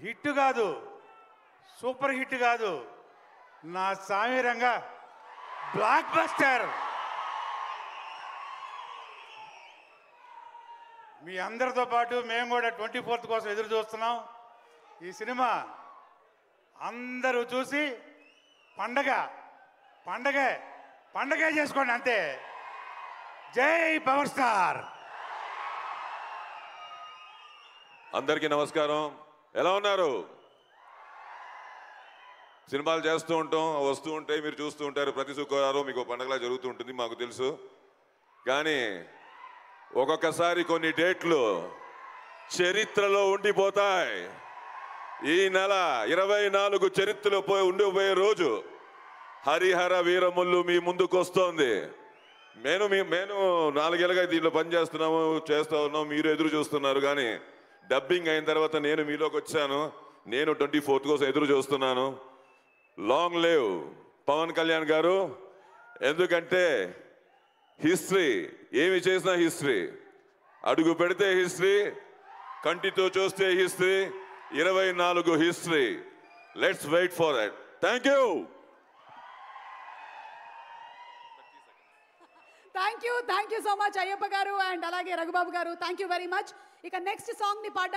Hit కాదు, super hit కాదు, నా సామిరంగా బ్లాక్ బస్టర్. మీ అందరితో పాటు మేము కూడా 24th కోసం ఎదురు చూస్తున్నాం. ఈ సినిమా అందరూ చూసి పండగే చేసుకోండి అంతే. జై పవర్ స్టార్. అందరికీ నమస్కారం. ఎలా ఉన్నారు? సినిమాలు చేస్తూ ఉంటాం, వస్తూ ఉంటాయి, మీరు చూస్తూ ఉంటారు. ప్రతి శుక్రవారం మీకు పండగలా జరుగుతూ ఉంటుంది, మాకు తెలుసు. కానీ ఒక్కొక్కసారి కొన్ని డేట్లు చరిత్రలో ఉండిపోతాయి. ఈ నెల 24 చరిత్రలో ఉండిపోయే రోజు హరిహర వీరములు మీ ముందుకు వస్తోంది. మేము 4 ఏళ్ళుగా దీంట్లో పనిచేస్తున్నాము, చేస్తూ ఉన్నాం. మీరు ఎదురు చూస్తున్నారు. కానీ డబ్బింగ్ అయిన తర్వాత నేను మీలోకి వచ్చాను. నేను 24th కోసం ఎదురు చూస్తున్నాను. లాంగ్ లివ్ పవన్ కళ్యాణ్ గారు. ఎందుకంటే హిస్టరీ, ఏమి చేసినా హిస్టరీ, అడుగు పెడితే హిస్టరీ, కంటితో చూస్తే history, 24 history. Let's wait for that. Thank you. Thank you so much Ayyappa garu and అలాగే Raghubabu garu. Thank you very much. ఇక నెక్స్ట్ సాంగ్ ని పాట